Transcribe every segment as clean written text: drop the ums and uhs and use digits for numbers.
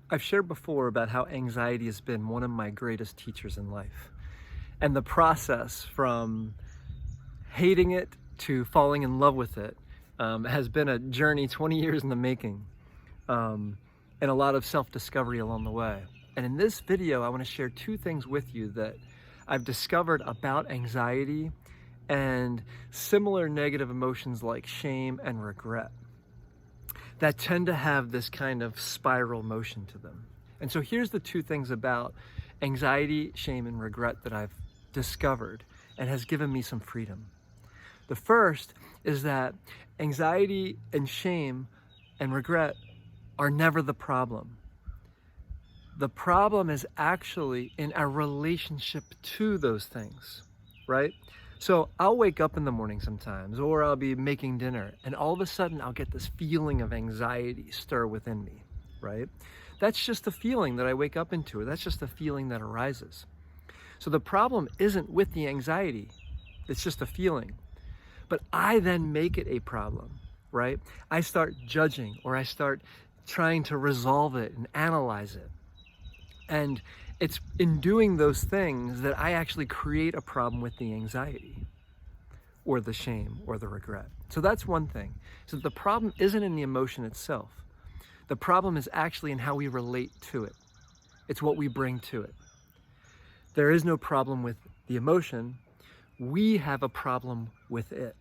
I've shared before about how anxiety has been one of my greatest teachers in life. And the process from hating it to falling in love with it has been a journey 20 years in the making, and a lot of self-discovery along the way. And in this video, I want to share two things with you that I've discovered about anxiety and similar negative emotions like shame and regret that tend to have this kind of spiral motion to them. And so here's the two things about anxiety, shame, and regret that I've discovered and has given me some freedom. The first is that anxiety and shame and regret are never the problem. The problem is actually in our relationship to those things, right? So I'll wake up in the morning sometimes, or I'll be making dinner, and all of a sudden I'll get this feeling of anxiety stir within me, right? That's just a feeling that I wake up into, or that's just a feeling that arises. So the problem isn't with the anxiety, it's just a feeling. But I then make it a problem, right? I start judging, or I start trying to resolve it and analyze it. And it's in doing those things that I actually create a problem with the anxiety or the shame or the regret. So that's one thing. So the problem isn't in the emotion itself. The problem is actually in how we relate to it. It's what we bring to it. There is no problem with the emotion. We have a problem with it.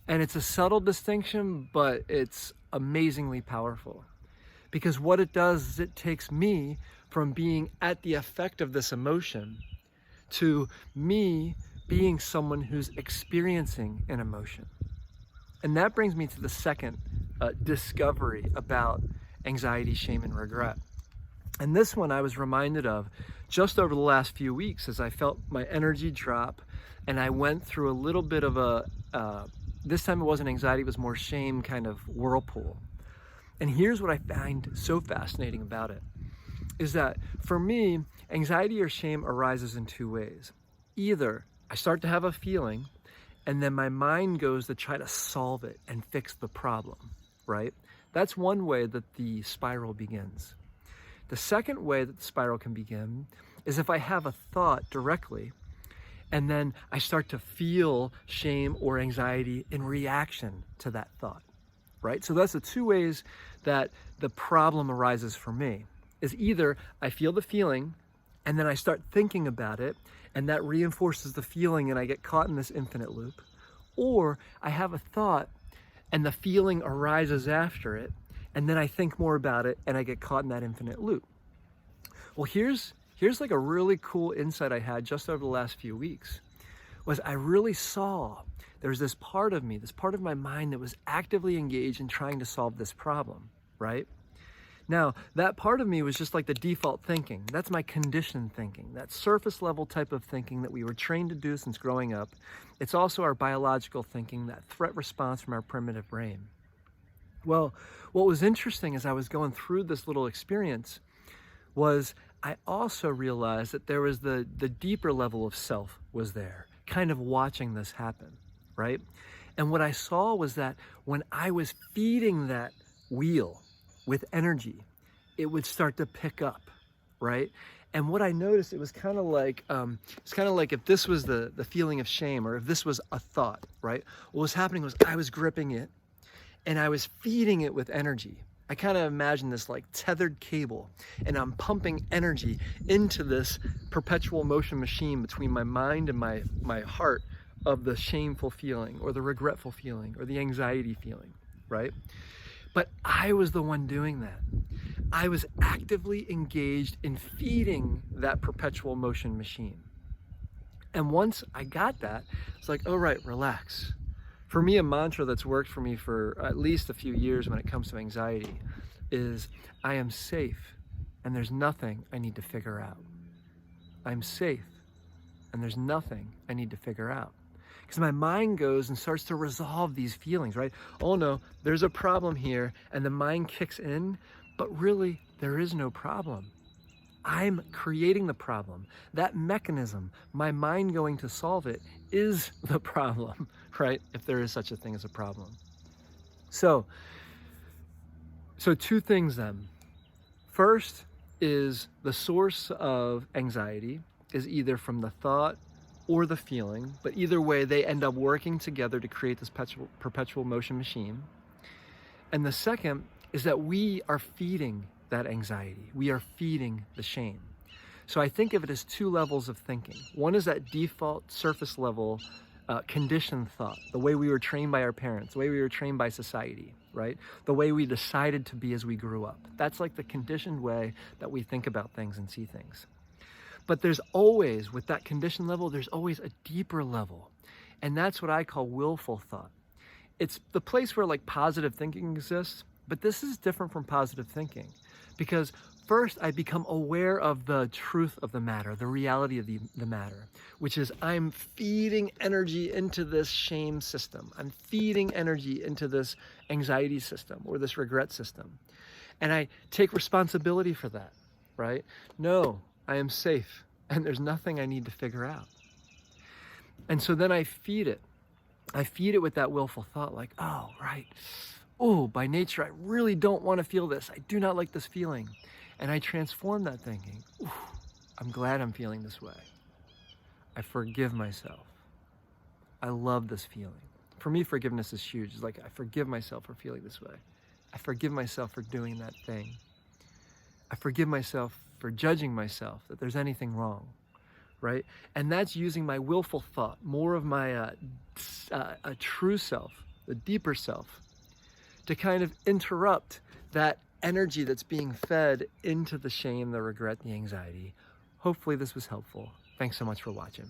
And it's a subtle distinction, but it's amazingly powerful. Because what it does is it takes me from being at the effect of this emotion to me being someone who's experiencing an emotion. And that brings me to the second discovery about anxiety, shame, and regret. And this one I was reminded of just over the last few weeks as I felt my energy drop and I went through a little bit of a, this time it wasn't anxiety, it was more shame kind of whirlpool. And here's what I find so fascinating about it, is that for me, anxiety or shame arises in two ways. Either I start to have a feeling and then my mind goes to try to solve it and fix the problem, right? That's one way that the spiral begins. The second way that the spiral can begin is if I have a thought directly and then I start to feel shame or anxiety in reaction to that thought, right? So that's the two ways that the problem arises for me, is either I feel the feeling and then I start thinking about it and that reinforces the feeling and I get caught in this infinite loop, or I have a thought and the feeling arises after it and then I think more about it and I get caught in that infinite loop. Well, here's like a really cool insight I had just over the last few weeks, was I really saw there's this part of me, this part of my mind that was actively engaged in trying to solve this problem, right? Now, that part of me was just like the default thinking. That's my conditioned thinking, that surface level type of thinking that we were trained to do since growing up. It's also our biological thinking, that threat response from our primitive brain. Well, what was interesting as I was going through this little experience was I also realized that there was the deeper level of self was there, kind of watching this happen, right? And what I saw was that when I was feeding that wheel with energy, it would start to pick up, right? And what I noticed, it was kind of like if this was the feeling of shame, or if this was a thought, right? What was happening was I was gripping it and I was feeding it with energy. I kind of imagine this like tethered cable, and I'm pumping energy into this perpetual motion machine between my mind and my heart of the shameful feeling or the regretful feeling or the anxiety feeling, right? But I was the one doing that. I was actively engaged in feeding that perpetual motion machine. And once I got that, it's like, oh, right, relax. For me, a mantra that's worked for me for at least a few years when it comes to anxiety is, I am safe and there's nothing I need to figure out. I'm safe and there's nothing I need to figure out. Because my mind goes and starts to resolve these feelings, right? Oh no, there's a problem here, and the mind kicks in, but really there is no problem. I'm creating the problem. That mechanism, my mind going to solve it, is the problem, right? If there is such a thing as a problem. So two things then. First is the source of anxiety is either from the thought or the feeling, but either way, they end up working together to create this perpetual motion machine. And the second is that we are feeding that anxiety. We are feeding the shame. So I think of it as two levels of thinking. One is that default surface level conditioned thought, the way we were trained by our parents, the way we were trained by society, right? The way we decided to be as we grew up. That's like the conditioned way that we think about things and see things. But there's always, with that conditioned level, there's always a deeper level. And that's what I call willful thought. It's the place where like positive thinking exists, but this is different from positive thinking because first I become aware of the truth of the matter, the reality of the matter, which is I'm feeding energy into this shame system. I'm feeding energy into this anxiety system or this regret system. And I take responsibility for that, right? No, I am safe and there's nothing I need to figure out. And so then I feed it. I feed it with that willful thought like, oh, right. Oh, by nature, I really don't want to feel this. I do not like this feeling. And I transform that thinking. Ooh, I'm glad I'm feeling this way. I forgive myself. I love this feeling. For me, forgiveness is huge. It's like, I forgive myself for feeling this way. I forgive myself for doing that thing. I forgive myself for judging myself that there's anything wrong, right? And that's using my willful thought, more of my a true self, the deeper self, to kind of interrupt that energy that's being fed into the shame, the regret, the anxiety. Hopefully this was helpful. Thanks so much for watching.